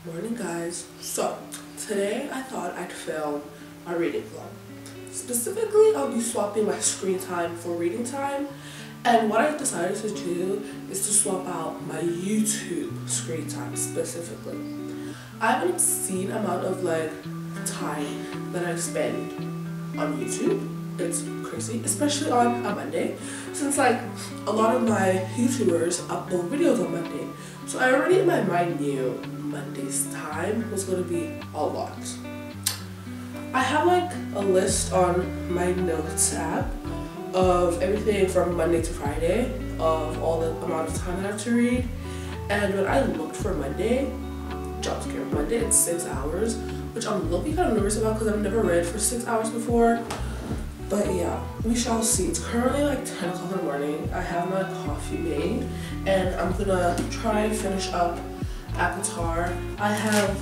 Morning, guys. So today I thought I'd film my reading vlog. Specifically, I'll be swapping my screen time for reading time, and what I decided to do is to swap out my YouTube screen time specifically. I have an obscene amount of time that I spend on YouTube. It's crazy, especially on a Monday, since a lot of my YouTubers upload videos on Monday. So I already in my mind knew Monday's time was going to be a lot. I have a list on my notes app of everything from Monday to Friday of all the amount of time I have to read, and when I looked for Monday, job scare, Monday it's 6 hours, which I'm looking kind of nervous about because I've never read for 6 hours before. But yeah, we shall see. It's currently 10 o'clock in the morning. I have my coffee made and I'm gonna try and finish up Avatar. I have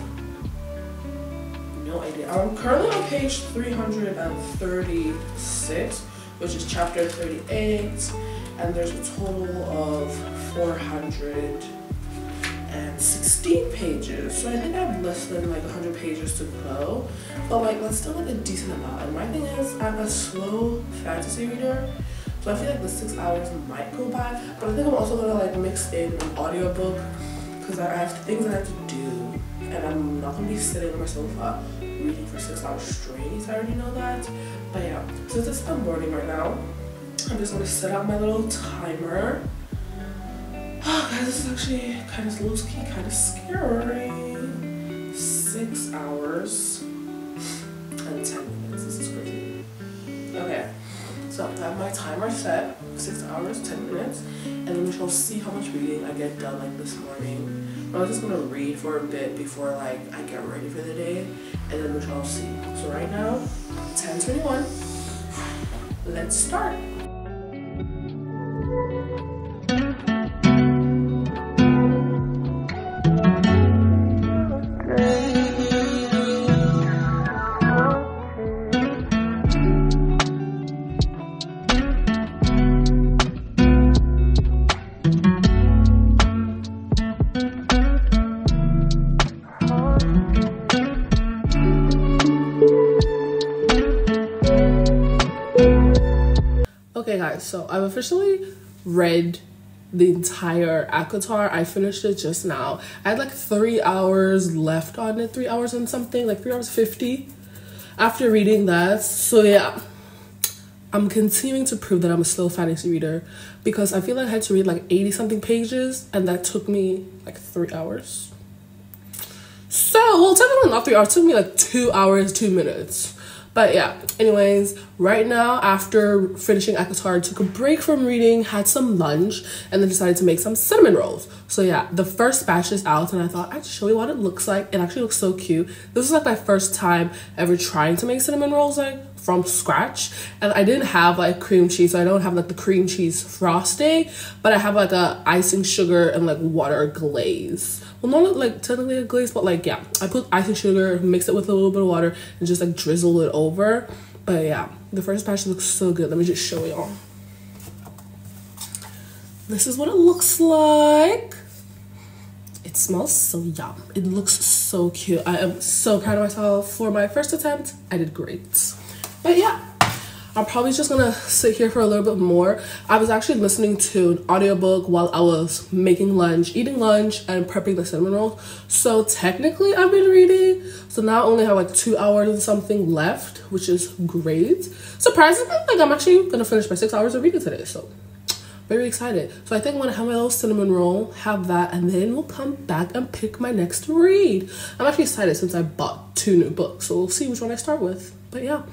no idea. I'm currently on page 336, which is chapter 38, and there's a total of 416 pages. So I think I have less than 100 pages to go, but that's still a decent amount. And my thing is, I'm a slow fantasy reader, so I feel the 6 hours might go by, but I think I'm also gonna mix in an audiobook because I have things I have to do, and I'm not gonna be sitting on my sofa reading for 6 hours straight. I already know that. But yeah, since it's the morning right now, I'm just gonna set up my little timer. Oh guys, this is actually kind of low-key, kind of scary. 6 hours and 10 minutes. This is crazy. Okay, so I have my timer set, 6 hours, 10 minutes, and then we shall see how much reading I get done this morning. I'm just gonna read for a bit before I get ready for the day, and then we shall see. So right now, 10:21. Let's start. Okay guys, so I've officially read the entire Avatar. I finished it just now. I had 3 hours left on it, 3 hours and something, 3 hours 50 after reading that. So yeah, I'm continuing to prove that I'm a slow fantasy reader because I feel I had to read 80 something pages, and that took me 3 hours. So, well, technically not 3 hours, it took me 2 hours, 2 minutes. But yeah, anyways, right now, after finishing Avatar, I took a break from reading, had some lunch, and then decided to make some cinnamon rolls. So yeah, the first batch is out, and I thought I'd show you what it looks like. It actually looks so cute. This is my first time ever trying to make cinnamon rolls from scratch, and I didn't have cream cheese, so I don't have the cream cheese frosting, but I have a icing sugar and water glaze. Well, not technically a glaze, but yeah, I put icing sugar, mix it with a little bit of water, and just drizzle it over. But yeah, the first batch looks so good. Let me just show y'all. This is what it looks like. It smells so yum. It looks so cute. I am so proud of myself. For my first attempt, I did great. But yeah, I'm probably just gonna sit here for a little bit more. I was actually listening to an audiobook while I was making lunch, eating lunch, and prepping the cinnamon rolls. So technically I've been reading. So now I only have 2 hours and something left, which is great. Surprisingly, I'm actually gonna finish my 6 hours of reading today. So very excited. So I think I'm gonna have my little cinnamon roll, have that, and then we'll come back and pick my next read. I'm actually excited since I bought 2 new books. So we'll see which one I start with. But yeah,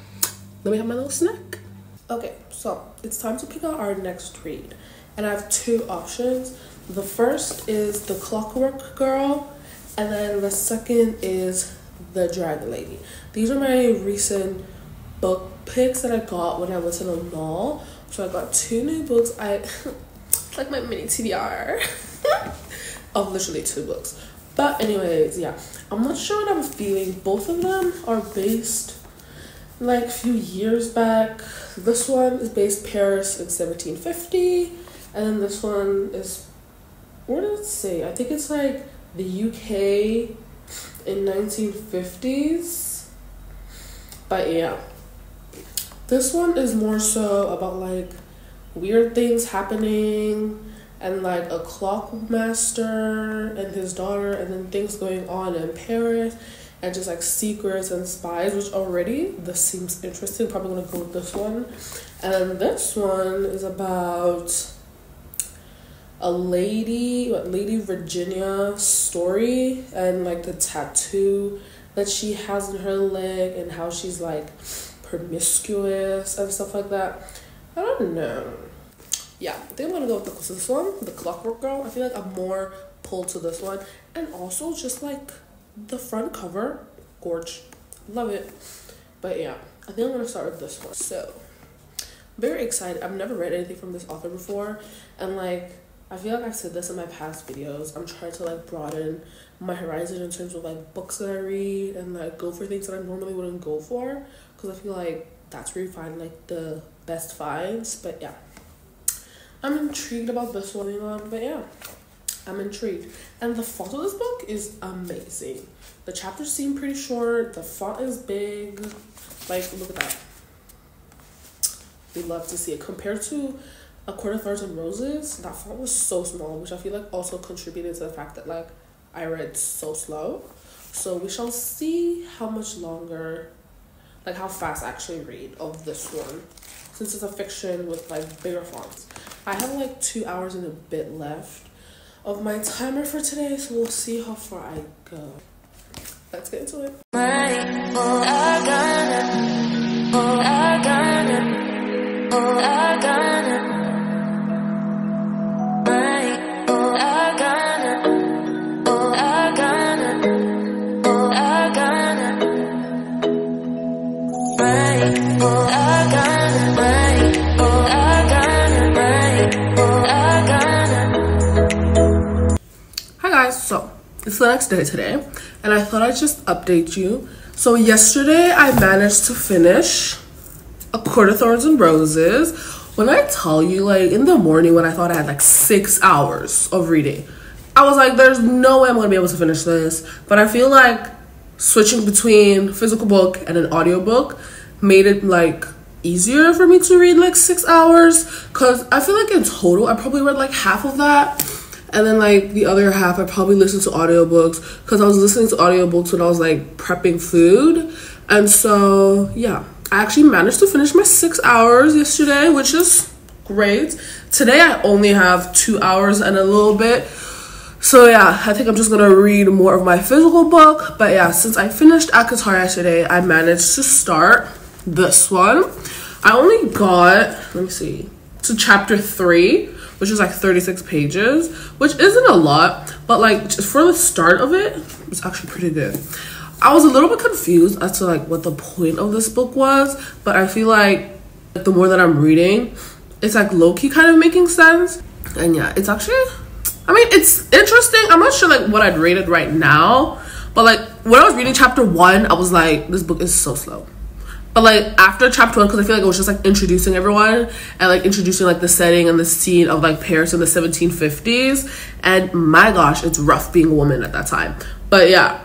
let me have my little snack. Okay, so it's time to pick out our next read. And I have 2 options. The first is The Clockwork Girl, and then the second is The Dragon Lady. These are my recent book picks that I got when I went to the mall. So I got 2 new books. It's like my mini TBR of literally 2 books. But anyways, yeah, I'm not sure what I'm feeling. Both of them are based a few years back. This one is based Paris in 1750, and then this one is, what does it say? I think it's the UK in 1950s. But yeah, this one is more so about like weird things happening and like a clock master and his daughter, and then things going on in Paris and just like secrets and spies, which already this seems interesting. Probably gonna go with this one. And then this one is about a lady Virginia story, and like the tattoo that she has in her leg and how she's like promiscuous and stuff like that. I don't know. Yeah, I think I'm gonna go with this one, The Clockwork Girl. I feel like I'm more pulled to this one. And also just like the front cover, gorge. Love it. But yeah, I think I'm gonna start with this one. So, very excited. I've never read anything from this author before. And like, I feel like I've said this in my past videos. I'm trying to like broaden my horizon in terms of like books that I read and like go for things that I normally wouldn't go for. Because I feel like that's where you find like the best finds. But yeah, I'm intrigued about this one, but yeah, I'm intrigued. And the font of this book is amazing. The chapters seem pretty short. The font is big. Like, look at that. We love to see it. Compared to A Court of Thorns and Roses, that font was so small, which I feel like also contributed to the fact that like I read so slow. So we shall see how much longer, like how fast I actually read of this one, since it's a fiction with like bigger fonts. I have like 2 hours and a bit left of my timer for today, so we'll see how far I go. Let's get into it. So it's the next day today, and I thought I'd just update you. So yesterday I managed to finish A Court of Thorns and Roses. When I tell you, like in the morning when I thought I had like 6 hours of reading, I was like, there's no way I'm gonna be able to finish this. But I feel like switching between physical book and an audiobook made it like easier for me to read like 6 hours, because I feel like in total I probably read like half of that. And then like the other half I probably listened to audiobooks, because I was listening to audiobooks when I was like prepping food. And so yeah, I actually managed to finish my 6 hours yesterday, which is great. Today I only have 2 hours and a little bit. So yeah, I think I'm just gonna read more of my physical book. But yeah, since I finished ACOTAR yesterday, I managed to start this one. I only got, let me see, to chapter 3, which is like 36 pages, which isn't a lot, but like just for the start of it, it's actually pretty good. I was a little bit confused as to like what the point of this book was, but I feel like the more that I'm reading, it's like low-key kind of making sense. And yeah, it's actually, I mean, it's interesting. I'm not sure like what I'd rate it right now, but like when I was reading chapter 1, I was like, this book is so slow. But like after chapter 1, because I feel like it was just like introducing everyone and like introducing like the setting and the scene of like Paris in the 1750s, and my gosh, it's rough being a woman at that time. But yeah,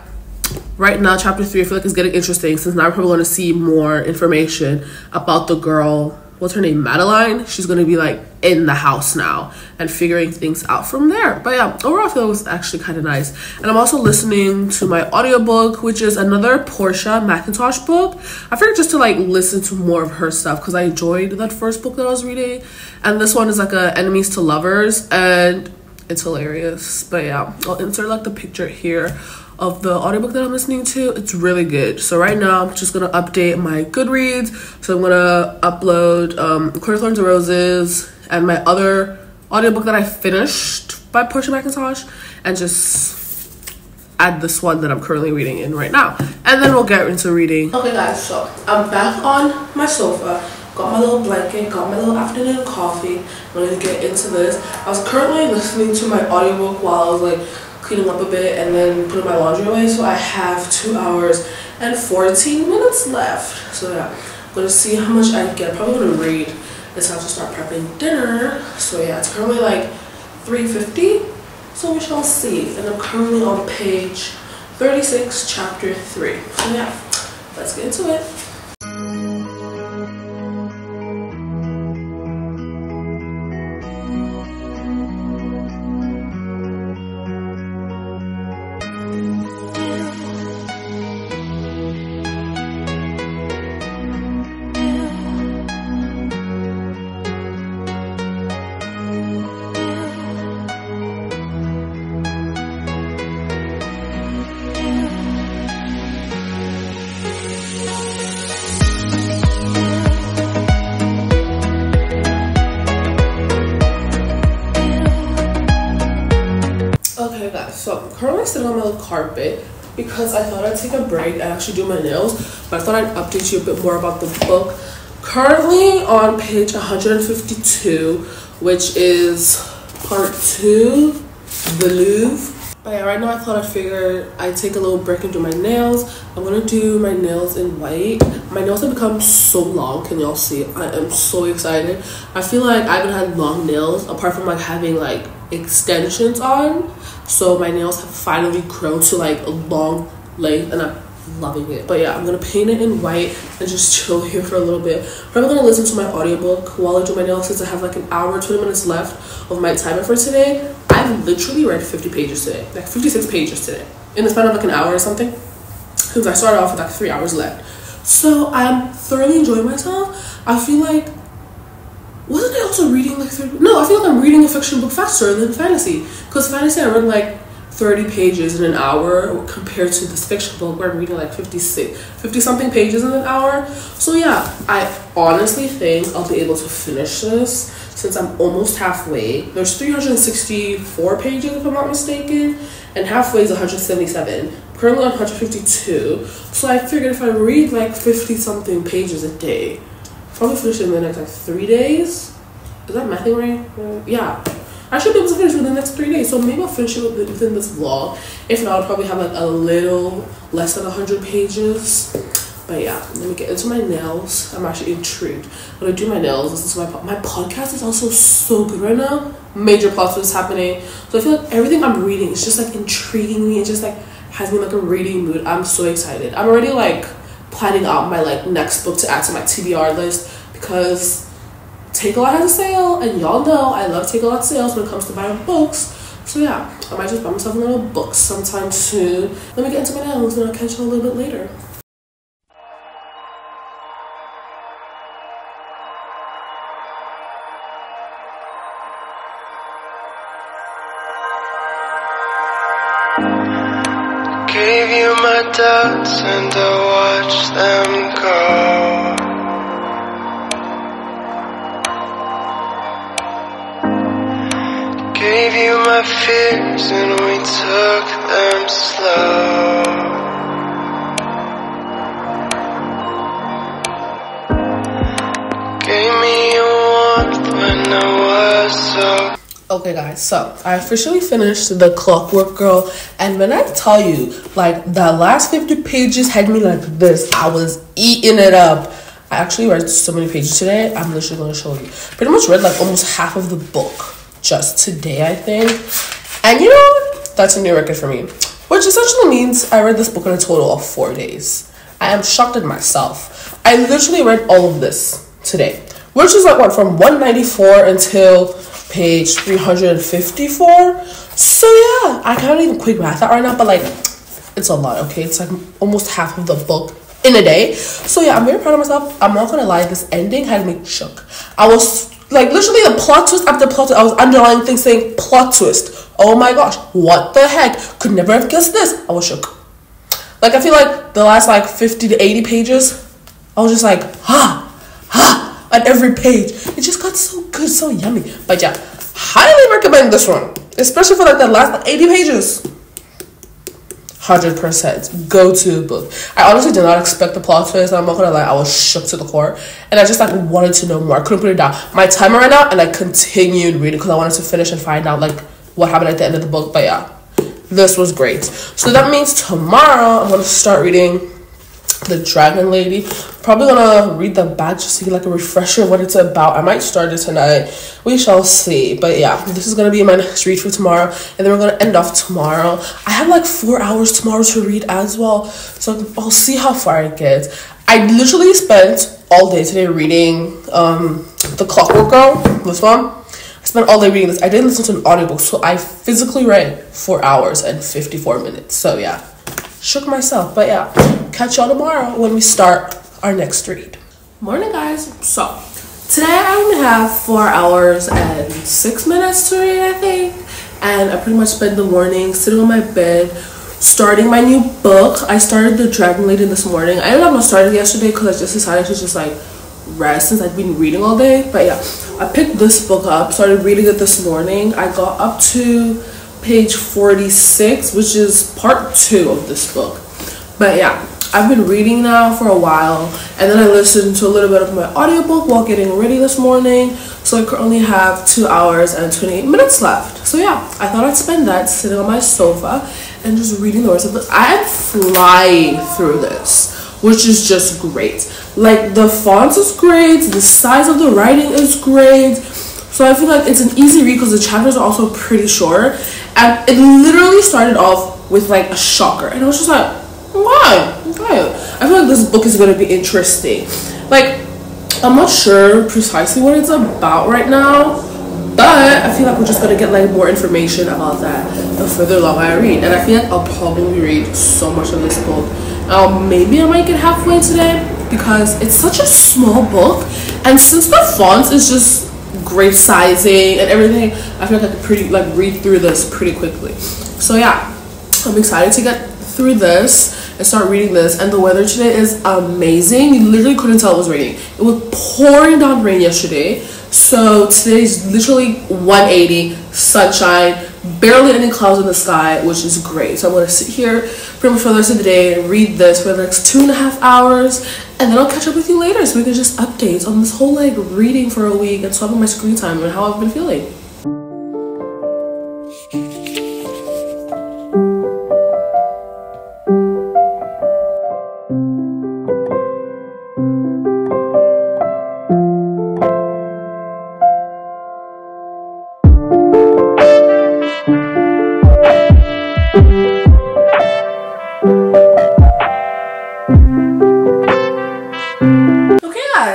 right now chapter 3 I feel like is getting interesting, since now we're probably going to see more information about the girl, what's her name, Madeline. She's going to be like in the house now and figuring things out from there. But yeah, overall I feel it was actually kind of nice. And I'm also listening to my audiobook, which is another Portia McIntosh book. I figured just to like listen to more of her stuff, because I enjoyed that first book that I was reading, and this one is like a enemies to lovers, and it's hilarious. But yeah, I'll insert like the picture here of the audiobook that I'm listening to. It's really good. So right now I'm just gonna update my Goodreads. So I'm gonna upload Court of Thorns and Roses and my other audiobook that I finished by Portia McIntosh, and just add this one that I'm currently reading in right now, and then we'll get into reading. Okay guys, so I'm back on my sofa, got my little blanket, got my little afternoon coffee. I'm gonna get into this. I was currently listening to my audiobook while I was like cleaning up a bit and then putting my laundry away, so I have 2 hours and 14 minutes left. So yeah, I'm gonna see how much I get. Probably gonna read this how to start prepping dinner. So yeah, it's currently like 3:50, so we shall see. And I'm currently on page 36, chapter 3. So yeah, let's get into it. Okay guys, so I'm currently sitting on my little carpet because I thought I'd take a break and actually do my nails, but I thought I'd update you a bit more about the book. Currently on page 152, which is part 2, The Louvre. But yeah, right now I thought I'd take a little break and do my nails. I'm gonna do my nails in white. My nails have become so long, can y'all see? I am so excited. I feel like I haven't had long nails apart from like having like extensions on. So my nails have finally grown to like a long length and I'm loving it. But yeah, I'm gonna paint it in white and just chill here for a little bit. Probably gonna listen to my audiobook while I do my nails since I have like an hour, 20 minutes left of my timer for today. I've literally read 50 pages today, like 56 pages today, in the span of like an hour or something, because I started off with like 3 hours left. So I'm thoroughly enjoying myself. I feel like, wasn't I also reading like 30? No, I feel like I'm reading a fiction book faster than fantasy, because fantasy I read like 30 pages in an hour compared to this fiction book where I'm reading like 50 something pages in an hour. So yeah, I honestly think I'll be able to finish this since I'm almost halfway. There's 364 pages if I'm not mistaken, and halfway is 177. I'm currently on 152, so I figured if I read like 50 something pages a day, probably finish it in the next like 3 days. Is that mathing right? Yeah. I should be able to finish within the next 3 days, so maybe I'll finish it within this vlog. If not, I'll probably have like a little less than 100 pages. But yeah, let me get into my nails. I'm actually intrigued. When I do my nails, this is my podcast is also so good right now. Major plot twists happening. So I feel like everything I'm reading is just like intriguing me. It just like has me in like a reading mood. I'm so excited. I'm already like planning out my like next book to add to my TBR list because Take A Lot has a sale, and y'all know I love Take A Lot sales when it comes to buying books. So yeah, I might just buy myself a little book sometime soon. Let me get into my nails and I'll catch you a little bit later. Gave you my doubts and I watched them go. Gave you my fears and we took them slow. Gave me your warmth when I was so. Okay guys, so I officially finished The Clockwork Girl, and when I tell you, like, the last 50 pages had me like this, I was eating it up. I actually read so many pages today, I'm literally going to show you. Pretty much read like almost half of the book just today, I think. And you know, that's a new record for me, which essentially means I read this book in a total of 4 days. I am shocked at myself. I literally read all of this today, which is like what, from 194 until page 354. So yeah, I can't even quick math that right now, but like it's a lot. Okay, it's like almost half of the book in a day. So yeah, I'm very proud of myself. I'm not gonna lie, this ending had me shook. I was like literally the plot twist after plot twist. I was underlining things saying plot twist. Oh my gosh, what the heck, could never have guessed this. I was shook. Like I feel like the last like 50 to 80 pages I was just like on every page. It just got so good, so yummy. But yeah, highly recommend this one, especially for like the last like 80 pages. 100% go to the book. I honestly did not expect the plot twist. I'm not gonna lie, I was shook to the core, and I just like wanted to know more. I couldn't put it down. My timer ran out, and I continued reading because I wanted to finish and find out like what happened at the end of the book. But yeah, this was great. So that means tomorrow I'm gonna start reading The Dragon Lady. Probably gonna read the back just to get like a refresher of what it's about. I might start it tonight. We shall see. But yeah, this is gonna be my next read for tomorrow, and then we're gonna end off tomorrow. I have like 4 hours tomorrow to read as well, so I'll see how far it gets. I literally spent all day today reading The Clockwork Girl, this one. I spent all day reading this. I didn't listen to an audiobook, so I physically read 4 hours and 54 minutes. So yeah, shook myself. But yeah, catch y'all tomorrow when we start our next read. Morning, guys. So today I only have 4 hours and 6 minutes to read, I think. And I pretty much spent the morning sitting on my bed starting my new book. I started The Dragon Lady this morning. I ended up not starting yesterday because I just decided to just like rest since I'd been reading all day. But yeah, I picked this book up, started reading it this morning. I got up to page 46, which is part 2 of this book. But yeah, I've been reading now for a while, and then I listened to a little bit of my audiobook while getting ready this morning. So I currently have 2 hours and 28 minutes left. So yeah, I thought I'd spend that sitting on my sofa and just reading the rest of it. I am flying through this, which is just great. Like, the font is great, the size of the writing is great. So I feel like it's an easy read because the chapters are also pretty short. And it literally started off with like a shocker, and I was just like, why? I feel like this book is going to be interesting. Like, I'm not sure precisely what it's about right now, but I feel like we're just going to get like more information about that the further along I read. And I feel like I'll probably read so much of this book. Maybe I might get halfway today because it's such a small book, and since the font is just great sizing and everything, I feel like I could read through this pretty quickly. So yeah, I'm excited to get through this and start reading this. And the weather today is amazing. You literally couldn't tell it was raining. It was pouring down rain yesterday, so today's literally 180, sunshine, barely any clouds in the sky, which is great. So I'm going to sit here pretty much for the rest of the day and read this for the next 2.5 hours, and then I'll catch up with you later so we can just update on this whole like reading for a week and swapping my screen time and how I've been feeling.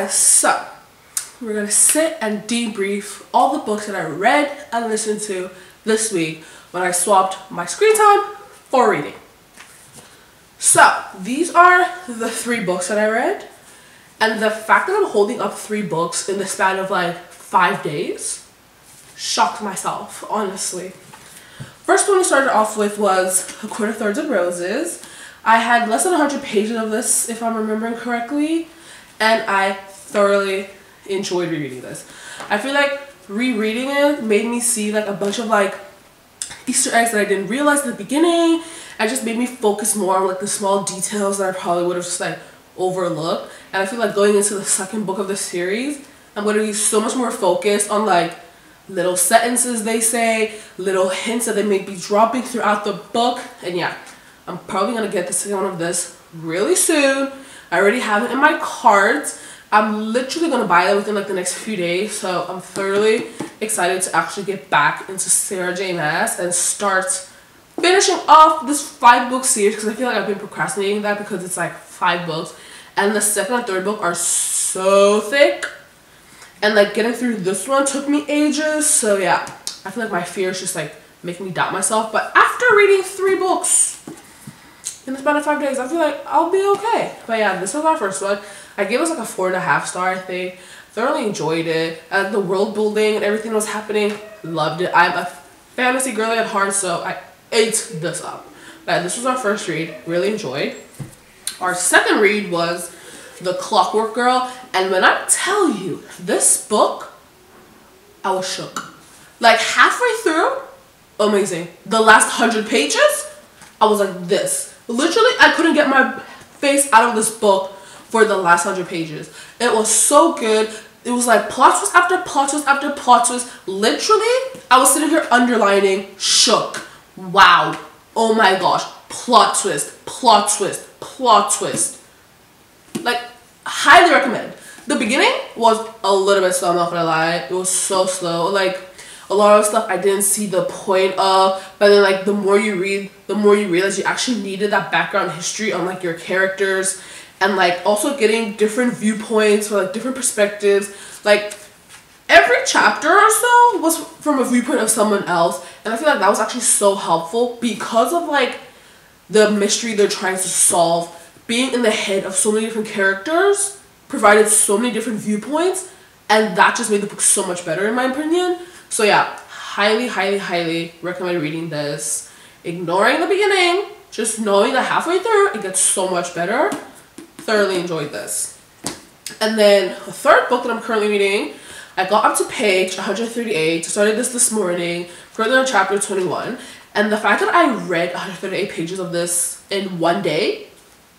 So we're gonna sit and debrief all the books that I read and listened to this week when I swapped my screen time for reading. So these are the 3 books that I read, and the fact that I'm holding up 3 books in the span of like 5 days shocked myself, honestly. First one we started off with was A Quarter Thirds of Roses. I had less than 100 pages of this, if I'm remembering correctly, and I thoroughly enjoyed rereading this. I feel like rereading it made me see like a bunch of like Easter eggs that I didn't realize at the beginning, and just made me focus more on like the small details that I probably would have just like overlooked. And I feel like going into the second book of the series, I'm going to be so much more focused on like little sentences they say, little hints that they may be dropping throughout the book. And yeah, I'm probably going to get the second one of this really soon. I already have it in my cart. I'm literally going to buy it within like the next few days, so I'm thoroughly excited to actually get back into Sarah J. Maas and start finishing off this 5-book series, because I feel like I've been procrastinating that because it's like 5 books, and the second and third book are so thick, and like getting through this one took me ages. So yeah, I feel like my fear is just like making me doubt myself. But after reading 3 books in the span of 5 days, I feel like I'll be okay. But yeah, this was our first one. I gave us like a 4.5 star, I think. Thoroughly enjoyed it. The world building and everything that was happening, loved it. I'm a fantasy girly at heart, so I ate this up. But this was our first read. Really enjoyed. Our second read was The Clockwork Girl. And when I tell you, this book, I was shook. Like halfway through, amazing. The last 100 pages, I was like this. Literally, I couldn't get my face out of this book for the last 100 pages. It was so good. It was like plot twist after plot twist after plot twist. Literally, I was sitting here underlining, shook. Wow. Oh my gosh. Plot twist, plot twist, plot twist. Like, highly recommend. The beginning was a little bit slow, I'm not gonna lie. It was so slow. Like, a lot of stuff I didn't see the point of, but then like the more you read, the more you realize you actually needed that background history on like your characters, and like also getting different viewpoints or like different perspectives. Like, every chapter or so was from a viewpoint of someone else, and I feel like that was actually so helpful because of like the mystery they're trying to solve. Being in the head of so many different characters provided so many different viewpoints, and that just made the book so much better in my opinion. So yeah, highly, highly, highly recommend reading this. Ignoring the beginning, just knowing that halfway through it gets so much better. Thoroughly enjoyed this. And then the third book that I'm currently reading, I got up to page 138, started this morning, currently on chapter 21, and the fact that I read 138 pages of this in one day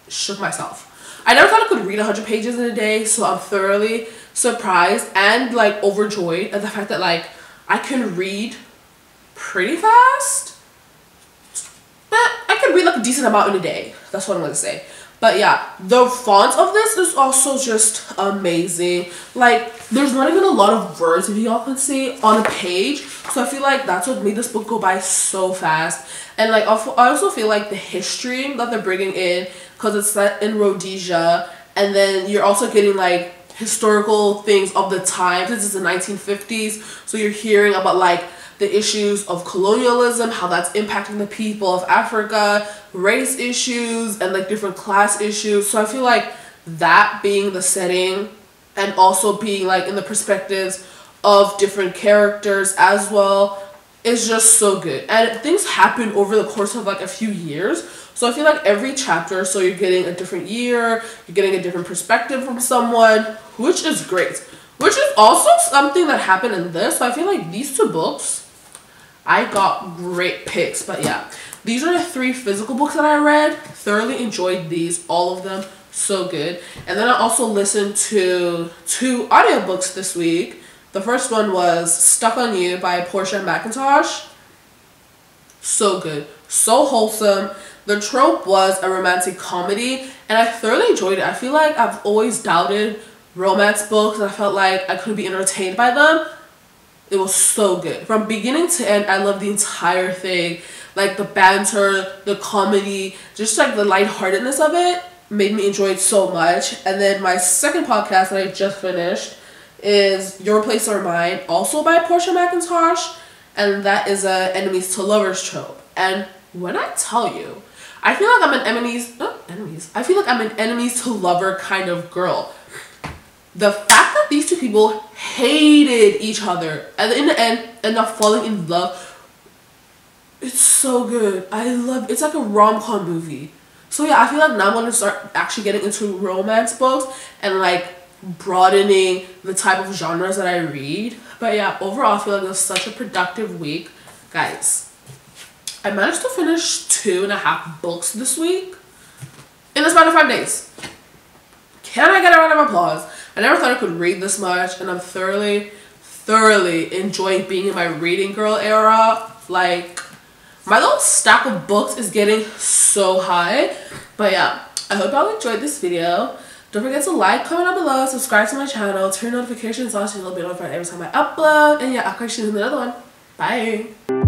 shook myself. I never thought I could read 100 pages in a day, so I'm thoroughly surprised and like overjoyed at the fact that like I can read pretty fast, but I can read like a decent amount in a day. That's what I'm gonna say. But yeah, the font of this is also just amazing. Like, there's not even a lot of words, if y'all can see, on a page. So I feel like that's what made this book go by so fast. And like, I also feel like the history that they're bringing in, because it's set in Rhodesia, and then you're also getting like historical things of the time. This is the 1950s, so you're hearing about like the issues of colonialism, how that's impacting the people of Africa, race issues, and like different class issues. So I feel like that being the setting, and also being like in the perspectives of different characters as well, is just so good. And things happen over the course of like a few years, so I feel like every chapter, so you're getting a different year, you're getting a different perspective from someone, which is great. Which is also something that happened in this. So I feel like these two books, I got great picks. But yeah, these are the 3 physical books that I read. Thoroughly enjoyed these, all of them, so good. And then I also listened to 2 audiobooks this week. The first one was Stuck on You by Portia McIntosh. So good, so wholesome. The trope was a romantic comedy, and I thoroughly enjoyed it. I feel like I've always doubted romance books, and I felt like I couldn't be entertained by them. It was so good. From beginning to end, I loved the entire thing. Like the banter, the comedy, just like the lightheartedness of it made me enjoy it so much. And then my second podcast that I just finished is Your Place or Mine, also by Portia McIntosh, and that is a enemies to lovers trope. And when I tell you, I feel like I'm I feel like I'm an enemies to lover kind of girl. The fact that these 2 people hated each other and in the end end up falling in love, it's so good. I love it. It's like a rom-com movie. So yeah, I feel like now I'm going to start actually getting into romance books and like broadening the type of genres that I read. But yeah, overall I feel like it was such a productive week. Guys, I managed to finish 2.5 books this week in the span of 5 days. Can I get a round of applause? I never thought I could read this much, and I'm thoroughly enjoying being in my reading girl era. Like, my little stack of books is getting so high. But yeah, I hope y'all enjoyed this video. Don't forget to like, comment down below, subscribe to my channel, turn notifications on so you'll be notified every time I upload. And yeah, I'll catch you in another one. Bye.